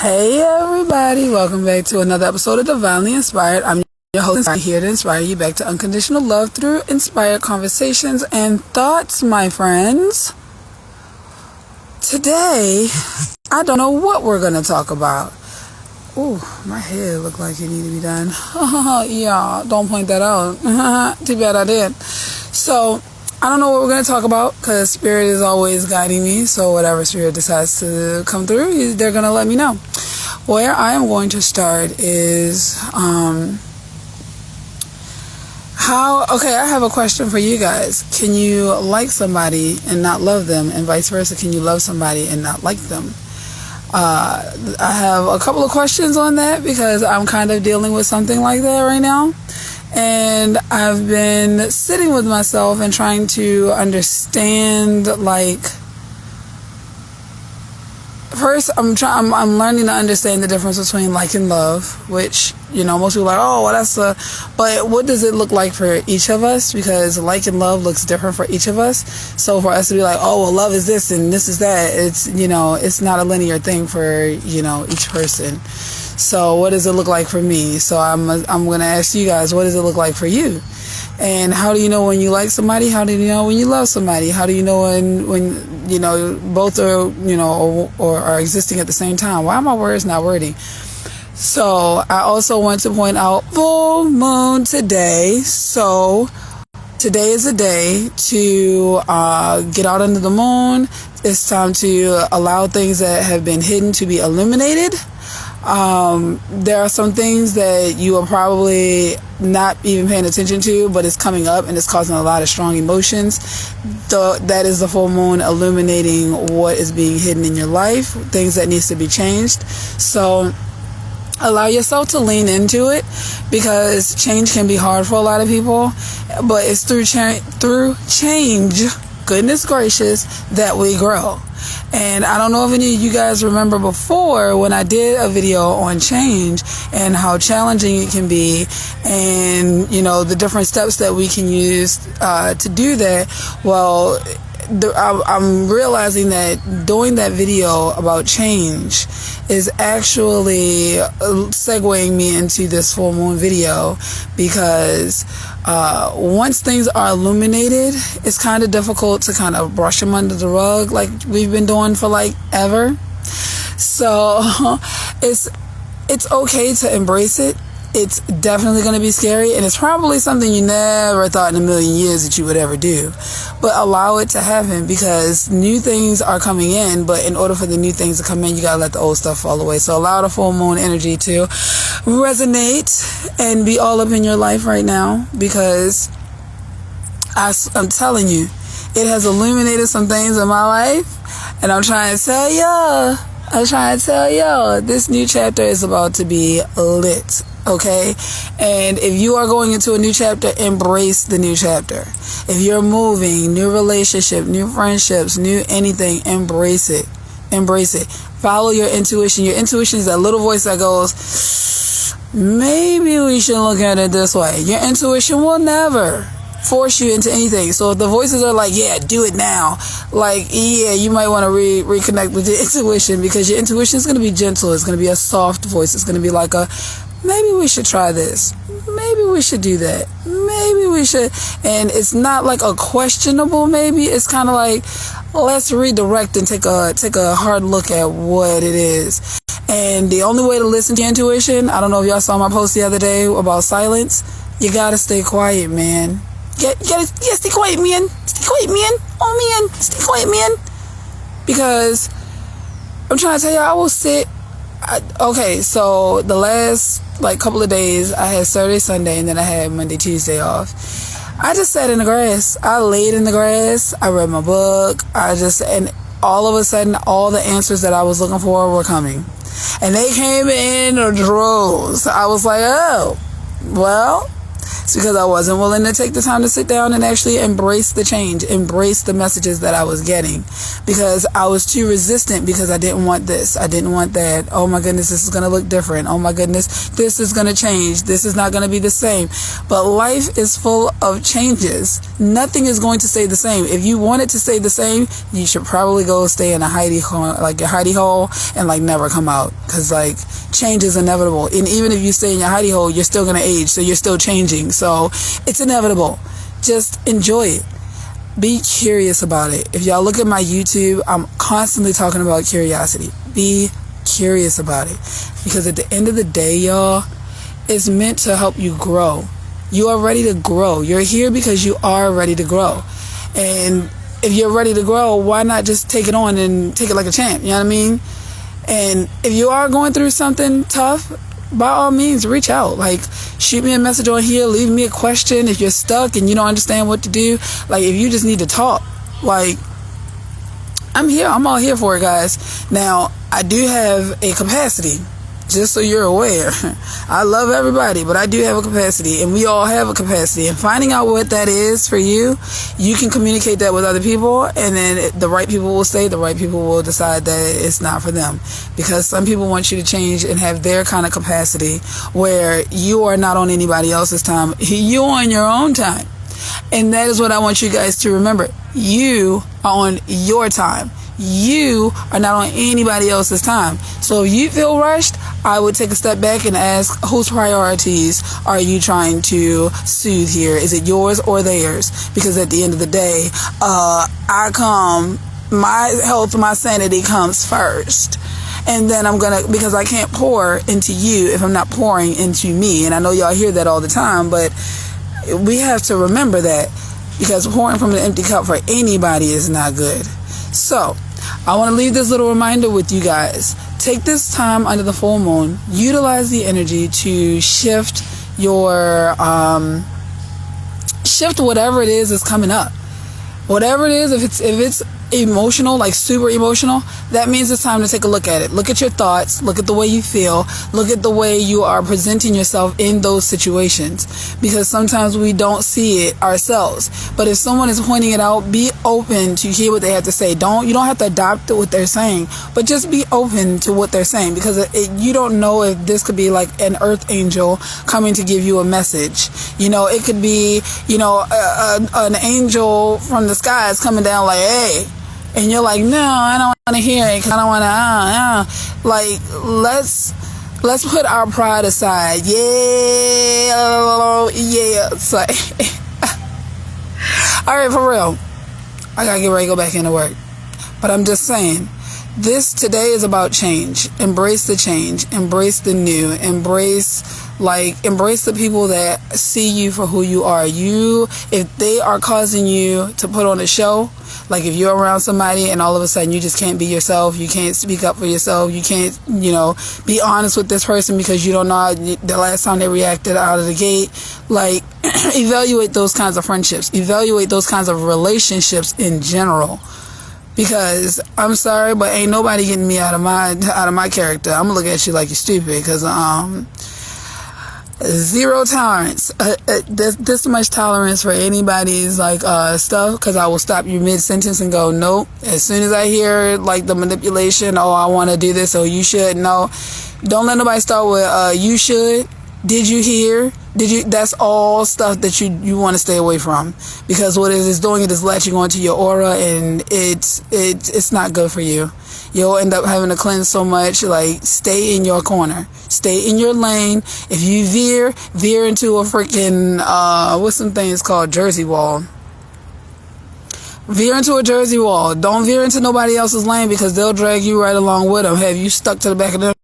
Hey everybody, welcome back to another episode of Divinely Inspired. I'm your host, here to inspire you back to unconditional love through inspired conversations and thoughts, my friends. Today, I don't know what we're going to talk about. Ooh, my hair look like it need to be done. Yeah, don't point that out. Too bad I did. So, I don't know what we're going to talk about because Spirit is always guiding me. So whatever Spirit decides to come through, they're going to let me know. Where I am going to start is I have a question for you guys. Can you like somebody and not love them? And vice versa, can you love somebody and not like them? I have a couple of questions on that because I'm kind of dealing with something like that right now. And I've been sitting with myself and trying to understand, first I'm learning to understand the difference between like and love, which, most people are like, but what does it look like for each of us? Because like and love looks different for each of us. So for us to be like, love is this and this is that, it's not a linear thing for, each person. So what does it look like for me? So I'm going to ask you guys, what does it look like for you? And how do you know when you like somebody? How do you know when you love somebody? How do you know when both are, or are existing at the same time? Why are my words not wordy? So I also want to point out full moon today. So today is a day to get out under the moon. It's time to allow things that have been hidden to be illuminated. There are some things that you are probably not even paying attention to, but it's coming up and it's causing a lot of strong emotions. That is the full moon illuminating what is being hidden in your life, things that needs to be changed. So allow yourself to lean into it because change can be hard for a lot of people, but it's through change, goodness gracious, that we grow. And I don't know if any of you guys remember before when I did a video on change and how challenging it can be and, the different steps that we can use to do that. Well, I'm realizing that doing that video about change is actually segueing me into this full moon video because once things are illuminated, it's kind of difficult to kind of brush them under the rug like we've been doing for ever. So it's okay to embrace it. It's definitely going to be scary, and it's probably something you never thought in a million years that you would ever do. But allow it to happen because new things are coming in, but in order for the new things to come in, you got to let the old stuff fall away. So allow the full moon energy to resonate and be all up in your life right now because I'm telling you, it has illuminated some things in my life, and I'm trying to tell y'all, this new chapter is about to be lit. Okay, and if you are going into a new chapter, embrace the new chapter. If you're moving, new relationship, new friendships, new anything, embrace it. Follow your intuition. Your intuition is that little voice that goes, maybe we should look at it this way. Your intuition will never force you into anything. So if the voices are like, yeah, do it now, you might want to reconnect with your intuition because your intuition is going to be gentle. It's going to be a soft voice. It's going to be like maybe we should try this. Maybe we should do that. Maybe we should. And it's not like a questionable maybe. It's kind of like, let's redirect and take a hard look at what it is. And the only way to listen to your intuition, I don't know if y'all saw my post the other day about silence. You gotta stay quiet, man. You gotta stay quiet, man. Stay quiet, man. Oh, man. Stay quiet, man. Because I'm trying to tell you, I will sit. So the last couple of days, I had Saturday, Sunday, and then I had Monday, Tuesday off. I just sat in the grass. I laid in the grass. I read my book. And all of a sudden, all the answers that I was looking for were coming. And they came in droves. I was like, oh, well, It's because I wasn't willing to take the time to sit down and actually embrace the change, embrace the messages that I was getting, because I was too resistant, because I didn't want this, I didn't want that. Oh my goodness, this is going to look different. Oh my goodness, this is going to change. This is not going to be the same. But life is full of changes. Nothing is going to stay the same. If you want it to stay the same, you should probably go stay in a hidey hole and like never come out, because like change is inevitable. And even if you stay in your hidey hole, you're still going to age, so you're still changing. So it's inevitable. Just enjoy it. Be curious about it. If y'all look at my YouTube, I'm constantly talking about curiosity. Be curious about it, because at the end of the day, y'all, it's meant to help you grow. You are ready to grow. You're here because you are ready to grow. And if you're ready to grow, why not just take it on and take it like a champ? You know what I mean? And if you are going through something tough, by all means, reach out. Like, shoot me a message on here, leave me a question. If you're stuck and you don't understand what to do, like, if you just need to talk, like, I'm here. I'm all here for it, guys. Now, I do have a capacity, just so you're aware. I love everybody, but I do have a capacity, and we all have a capacity. And finding out what that is for you, you can communicate that with other people, and then the right people will stay, the right people will decide that it's not for them. Because some people want you to change and have their kind of capacity where you are not on anybody else's time. You're on your own time. And that is what I want you guys to remember. You are on your time. You are not on anybody else's time. So if you feel rushed, I would take a step back and ask, whose priorities are you trying to soothe here? Is it yours or theirs? Because at the end of the day, my health, my sanity comes first. And then because I can't pour into you if I'm not pouring into me. And I know y'all hear that all the time, but we have to remember that, because pouring from an empty cup for anybody is not good. So I want to leave this little reminder with you guys. Take this time under the full moon, utilize the energy to shift your shift whatever it is that's coming up. Whatever it is, if it's emotional, like super emotional, that means it's time to take a look at it. Look at your thoughts, look at the way you feel, look at the way you are presenting yourself in those situations, because sometimes we don't see it ourselves. But if someone is pointing it out, be open to hear what they have to say. You don't have to adopt what they're saying, but just be open to what they're saying, because you don't know if this could be like an earth angel coming to give you a message. It could be an angel from the skies coming down like, hey. And you're like, no, I don't want to hear it, because I don't want to, Like, let's put our pride aside. Yeah. It's like, all right, for real. I got to get ready to go back into work. But I'm just saying, today is about change. Embrace the change. Embrace the new. Embrace the people that see you for who you are. If they are causing you to put on a show, like if you're around somebody and all of a sudden you just can't be yourself, you can't speak up for yourself, you can't, be honest with this person because you don't know the last time they reacted out of the gate, like, evaluate those kinds of friendships, evaluate those kinds of relationships in general. Because I'm sorry, but ain't nobody getting me out of my character. I'm gonna look at you like you're stupid, because zero tolerance. This much tolerance for anybody's stuff, because I will stop you mid-sentence and go, nope. As soon as I hear the manipulation, oh, I want to do this, or you should. No, don't let nobody start with you should. Did you hear? That's all stuff that you want to stay away from, because what it is doing, it is latching onto your aura, and it's not good for you. You'll end up having to cleanse so much. Stay in your corner, stay in your lane. If you veer into a freaking what's some things called Jersey wall. Veer into a Jersey wall. Don't veer into nobody else's lane, because they'll drag you right along with them. Have you stuck to the back of them